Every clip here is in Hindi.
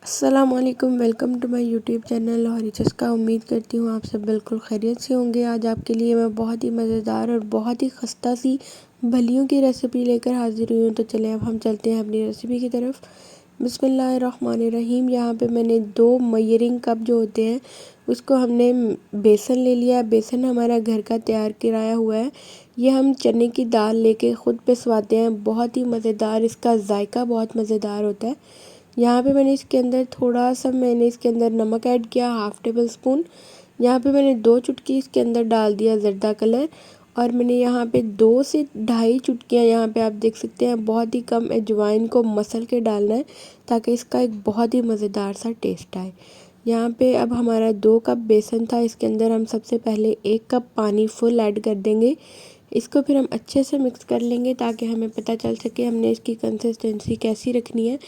अस्सलामुअलैकुम, welcome to my YouTube channel Lahori Chaska. उम्मीद करती हूँ आप सब बिल्कुल खैरियत से होंगे। आज आपके लिए मैं बहुत ही मज़ेदार और बहुत ही खस्ता सी भलियों की रेसिपी लेकर हाज़िर हुई हूँ। तो चले अब हम चलते हैं अपनी रेसिपी की तरफ। बिस्मिल्लाहिर्रहमानिर्रहीम। यहाँ पे मैंने 2 मेजरिंग कप जो होते हैं उसको हमने बेसन ले लिया। बेसन हमारा घर का तैयार कराया हुआ है। ये हम चने की दाल लेके ख़ुद पिसवाते हैं। बहुत ही मज़ेदार, इसका जायका बहुत मज़ेदार होता है। यहाँ पे मैंने इसके अंदर नमक ऐड किया, हाफ़ टेबल स्पून। यहाँ पे मैंने 2 चुटकी इसके अंदर डाल दिया ज़र्दा कलर। और मैंने यहाँ पे 2 से ढाई चुटकियाँ, यहाँ पे आप देख सकते हैं, बहुत ही कम अजवाइन को मसल के डालना है ताकि इसका एक बहुत ही मज़ेदार सा टेस्ट आए। यहाँ पे अब हमारा 2 कप बेसन था, इसके अंदर हम सबसे पहले 1 कप पानी फुल ऐड कर देंगे। इसको फिर हम अच्छे से मिक्स कर लेंगे ताकि हमें पता चल सके हमने इसकी कंसिस्टेंसी कैसी रखनी है,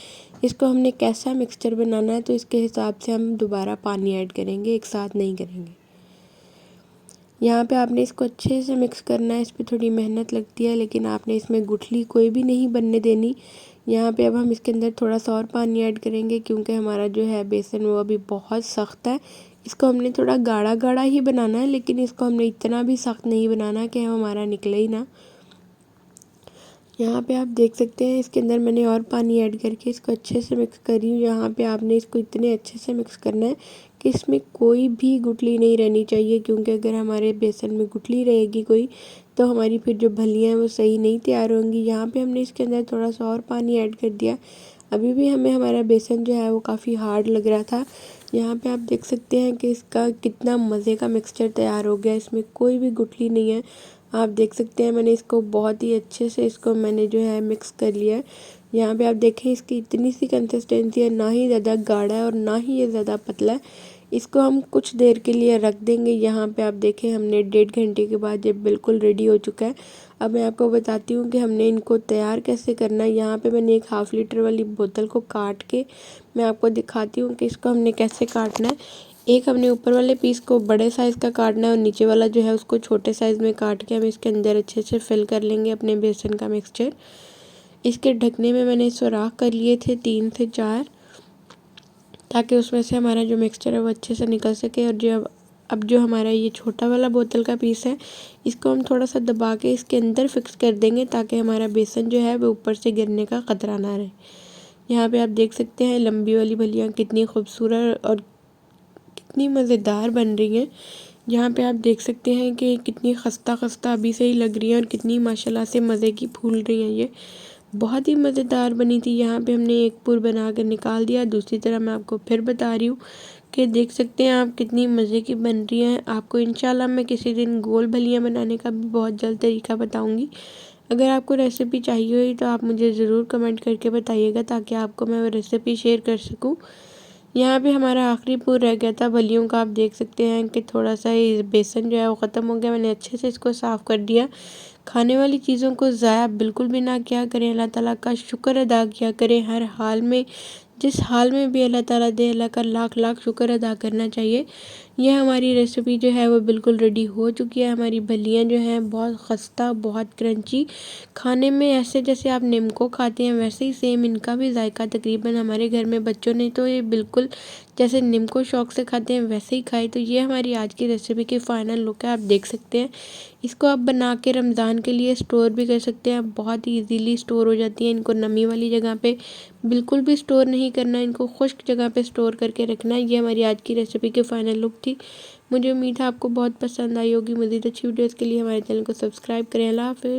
इसको हमने कैसा मिक्सचर बनाना है। तो इसके हिसाब से हम दोबारा पानी ऐड करेंगे, एक साथ नहीं करेंगे। यहाँ पे आपने इसको अच्छे से मिक्स करना है। इस पर थोड़ी मेहनत लगती है लेकिन आपने इसमें गुठली कोई भी नहीं बनने देनी। यहाँ पे अब हम इसके अंदर थोड़ा सा और पानी ऐड करेंगे क्योंकि हमारा जो है बेसन वो अभी बहुत सख्त है। इसको हमने थोड़ा गाढ़ा गाढ़ा ही बनाना है, लेकिन इसको हमने इतना भी सख्त नहीं बनाना कि हमारा निकले ही ना। यहाँ पे आप देख सकते हैं इसके अंदर मैंने और पानी ऐड करके इसको अच्छे से मिक्स करी हूँ। यहाँ पे आपने इसको इतने अच्छे से मिक्स करना है कि इसमें कोई भी गुठली नहीं रहनी चाहिए, क्योंकि अगर हमारे बेसन में गुठली रहेगी कोई तो हमारी फिर जो भलियाँ हैं वो सही नहीं तैयार होंगी। यहाँ पे हमने इसके अंदर थोड़ा सा और पानी ऐड कर दिया। अभी भी हमारा बेसन जो है वो काफ़ी हार्ड लग रहा था। यहाँ पे आप देख सकते हैं कि इसका कितना मज़े का मिक्सचर तैयार हो गया, इसमें कोई भी गुठली नहीं है। आप देख सकते हैं मैंने इसको बहुत ही अच्छे से मैंने जो है मिक्स कर लिया है। यहाँ पे आप देखें इसकी इतनी सी कंसिस्टेंसी है, ना ही ज़्यादा गाढ़ा है और ना ही ये ज़्यादा पतला है। इसको हम कुछ देर के लिए रख देंगे। यहाँ पे आप देखें हमने 1.5 घंटे के बाद ये बिल्कुल रेडी हो चुका है। अब मैं आपको बताती हूँ कि हमने इनको तैयार कैसे करना है। यहाँ पे मैंने एक 1/2 लीटर वाली बोतल को काट के मैं आपको दिखाती हूँ कि इसको हमने कैसे काटना है। एक हमने ऊपर वाले पीस को बड़े साइज़ का काटना है और नीचे वाला जो है उसको छोटे साइज़ में काट के हम इसके अंदर अच्छे से फिल कर लेंगे अपने बेसन का मिक्सचर। इसके ढकने में मैंने सुराख कर लिए थे 3 से 4, ताकि उसमें से हमारा जो मिक्सचर है वो अच्छे से निकल सके। और अब जो हमारा ये छोटा वाला बोतल का पीस है इसको हम थोड़ा सा दबा के इसके अंदर फिक्स कर देंगे ताकि हमारा बेसन जो है वो ऊपर से गिरने का ख़तरा ना रहे। यहाँ पे आप देख सकते हैं लंबी वाली भलियाँ कितनी खूबसूरत और कितनी मज़ेदार बन रही हैं। यहाँ पे आप देख सकते हैं कि कितनी खस्ता खस्ता अभी से ही लग रही है और कितनी माशाल्लाह से मज़े की फूल रही हैं। ये बहुत ही मज़ेदार बनी थी। यहाँ पे हमने एक पुर बना कर निकाल दिया। दूसरी तरह मैं आपको फिर बता रही हूँ कि देख सकते हैं आप कितनी मज़े की बन रही हैं। आपको इंशाल्लाह मैं किसी दिन गोल भलियाँ बनाने का भी बहुत जल्द तरीका बताऊँगी। अगर आपको रेसिपी चाहिए हुई तो आप मुझे ज़रूर कमेंट करके बताइएगा ताकि आपको मैं वो रेसिपी शेयर कर सकूँ। यहाँ पे हमारा आखिरी पूर रह गया था भलियों का। आप देख सकते हैं कि थोड़ा सा ये बेसन जो है वो ख़त्म हो गया। मैंने अच्छे से इसको साफ़ कर दिया। खाने वाली चीज़ों को ज़ाया बिल्कुल भी ना किया करें, अल्लाह ताला का शुक्र अदा किया करें हर हाल में। जिस हाल में भी अल्लाह ताला दे, अल्लाह का लाख लाख शुक्र अदा करना चाहिए। यह हमारी रेसिपी जो है वो बिल्कुल रेडी हो चुकी है। हमारी भलियाँ जो हैं बहुत खस्ता, बहुत क्रंची, खाने में ऐसे जैसे आप नीमको खाते हैं वैसे ही सेम इनका भी जायका तकरीबन हमारे घर में बच्चों ने तो ये बिल्कुल जैसे नीमको शौक से खाते हैं वैसे ही खाए। तो ये हमारी आज की रेसिपी की फ़ाइनल लुक है। आप देख सकते हैं इसको आप बना के रमज़ान के लिए स्टोर भी कर सकते हैं। बहुत ही इजीली स्टोर हो जाती है। इनको नमी वाली जगह पे बिल्कुल भी स्टोर नहीं करना, इनको खुश्क जगह पे स्टोर करके रखना है। ये हमारी आज की रेसिपी की फ़ाइनल लुक थी। मुझे उम्मीद है आपको बहुत पसंद आई होगी। मज़ीद अच्छी वीडियोज़ के लिए हमारे चैनल को सब्सक्राइब करें। अल्लाह हाफ़िज़।